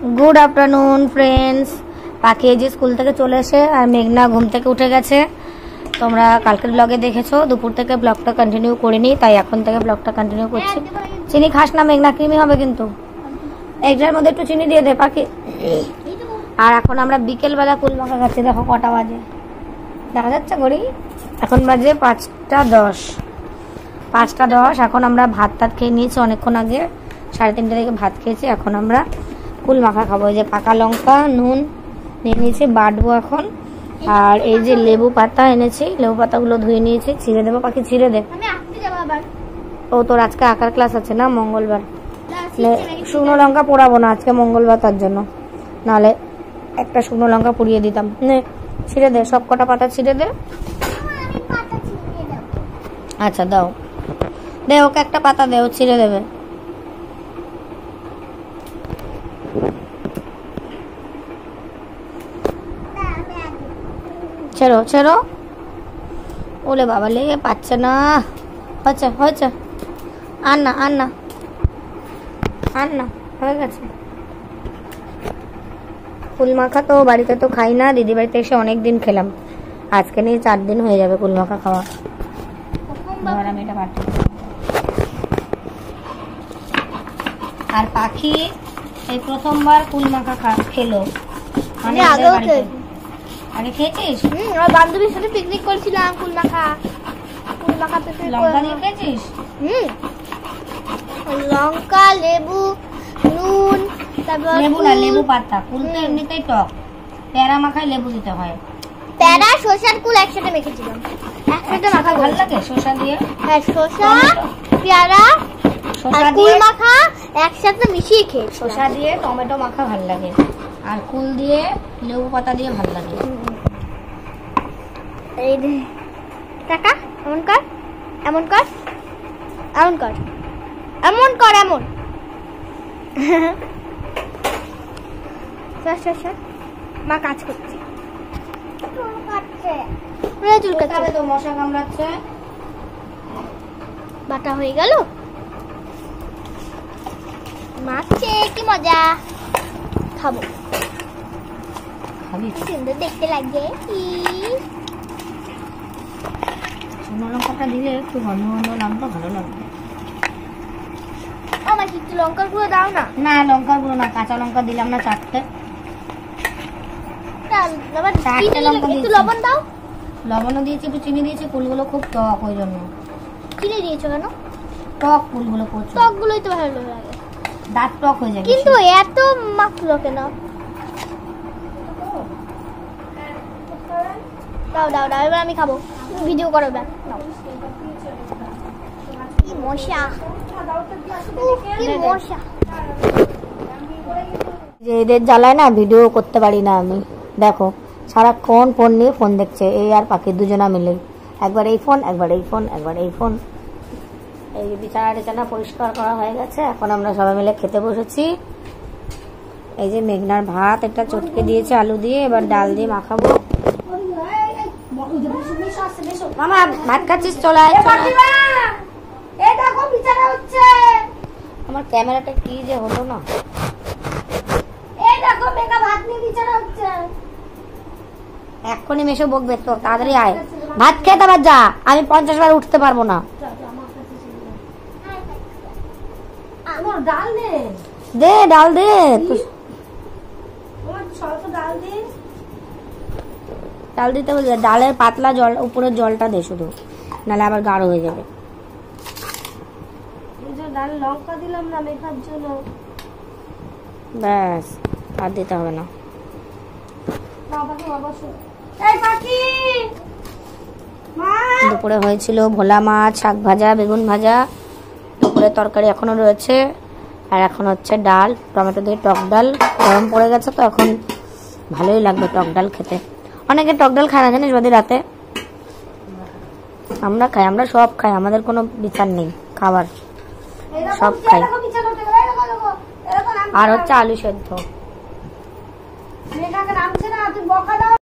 Good afternoon friends. पाखी এই যে স্কুল থেকে চলে এসে আর মেঘনা ঘুম থেকে উঠে গেছে। তোমরা কালকের ব্লগে দেখেছো দুপুর থেকে ব্লগটা কন্টিনিউ করিনি, তাই এখন থেকে ব্লগটা কন্টিনিউ করছি। চিনি খাস না মেঘনা, ক্রিমি হবে কিন্তু। একটার মধ্যে একটু চিনি দিয়ে দে পাখি। আর এখন আমরা বিকেল বেলা কুল মাখা খাচ্ছি। দেখো কটা বাজে, দেখা যাচ্ছে ঘড়ি? এখন বাজে 5টা 10। 5টা 10। এখন আমরা ভাত টাত খেয়ে নিয়েছি অনেকক্ষণ আগে, 3:30 থেকে ভাত খেয়েছি। এখন আমরা কুল মাখা খাবো। এই যে পাকা লঙ্কা নুন নিয়ে নিয়েছি, বাটবো এখন। আর এই যে লেবু পাতা এনেছি, লেবু পাতাগুলো ধুয়ে নিয়েছি, ছিঁড়ে দেবো। পাখি ছিঁড়ে দে। ও তোর আজকে আঁকার ক্লাস আছে না, মঙ্গলবার। শুকনো লঙ্কা পোড়াবো না আজকে মঙ্গলবার, তার জন্য। নাহলে একটা শুকনো লঙ্কা পুড়িয়ে দিতাম। নে ছিঁড়ে দে, সব কটা পাতা ছিঁড়ে দে। আচ্ছা দাও, দে ওকে একটা পাতা দে, ও ছিঁড়ে দেবে। ছেড়ো ছেড়ো। ওলে বাবা লেগে পাচ্ছে না। হয়েছে হয়েছে, আর না আর না আর না, হয়ে গেছে। কুল মাখা তো বাড়িতে তো খাই না, দিদি বাড়িতে এসে অনেক দিন খেলাম। আজকে নিয়ে 4 দিন হয়ে যাবে কুল মাখা খাওয়া। আর পাখি এই প্রথমবার কুল মাখা খেলো। মানে আগে খেয়েছিস? আর বান্ধবীর সাথে পিকনিক করেছিলাম, কুল মাখা লঙ্কা দিয়ে খেয়েছিস? লঙ্কা লেবু নুন, তারপর লেবু না, লেবু পাতা। কুল তো এমনিতেই টক, পেয়ারা মাখায় লেবু দিতে হয়। পেয়ারা শসার কুল একসাথে মেখেছিলাম, একসাথে মাখা ভালো লাগে শসা দিয়ে। হ্যাঁ, শসা পেয়ারা আর কুল মাখা একসাথে মিশিয়ে খেয়ে। শসা দিয়ে টমেটো মাখা ভালো লাগে, আর কুল দিয়ে লেবু পাতা দিয়ে ভালো লাগে। এই রে টাকা, এমন কর এমন কর এমন কর এমন কর এমন। মা কাজ করছে, চুল কাটছে তো, মশা কামড়াচ্ছে। বাটা হয়ে গেল, মাখছে, কি মজা। খাবো, খাবি? সুন্দর দেখতে লাগে। শুকনো লঙ্কাটা দিলে একটু ঘন ঘন লাগতো, ভালো লাগবে। আমাকে একটু লঙ্কার গুঁড়ো দাও না। না লঙ্কার গুঁড়ো না, কাঁচা লঙ্কা দিলাম না 4টে। একটু লবণ দাও। লবণও দিয়েছি, একটু চিনি দিয়েছি। কুলগুলো খুব টক, ওই জন্য। চিনি দিয়েছো কেন? টক কুলগুলো প্রচুর। টক গুলোই তো ভালো লাগে, দাঁত টক হয়ে যায়। কিন্তু এত মাখলো কেন? দাও দাও দাও, এবার আমি খাবো। ভিডিও করো এবার। কি মশা, কি মশা। যে এদের জ্বালায় না ভিডিও করতে পারি না আমি। দেখো সারাক্ষণ ফোন নিয়ে ফোন দেখছে, এই আর পাখি দুজনা মিলে। একবার এই ফোন, একবার এই ফোন, একবার এই ফোন। এই বিছানা টিছানা পরিষ্কার করা হয়ে গেছে, এখন আমরা সবাই মিলে খেতে বসেছি। এই যে মেঘনার ভাত একটা চটকে দিয়েছে আলু দিয়ে, এবার ডাল দিয়ে মাখাবো। মামা ভাত খাচ্ছিস? চলে আয়। আমার ক্যামেরাটা কি যে হলো না। এক্ষুনি মেশো বকবে তো, তাড়াতাড়ি আয়, ভাত খেয়ে তারপর যা। আমি 50 বার উঠতে পারবো না। দে ডাল দে, ডাল দিতে বলছে। ডালের পাতলা জল, উপরের জলটা দে শুধু, নাহলে আবার গাঢ় হয়ে যাবে। ডাল লঙ্কা দিলাম না মেখার জন্য, ব্যাস আর দিতে হবে না। দুপুরে হয়েছিল ভোলা মাছ, শাক ভাজা, বেগুন ভাজা। দুপুরের তরকারি এখনো রয়েছে। আর এখন হচ্ছে ডাল, টমেটো দিয়ে টক ডাল। গরম পড়ে গেছে তো এখন ভালোই লাগবে টক ডাল খেতে। অনেকে টক ডাল খায় না জানিস বাদি রাতে। আমরা খাই, আমরা সব খাই, আমাদের কোনো বিচার নেই খাবার, সব খাই। আর হচ্ছে আলু সেদ্ধ।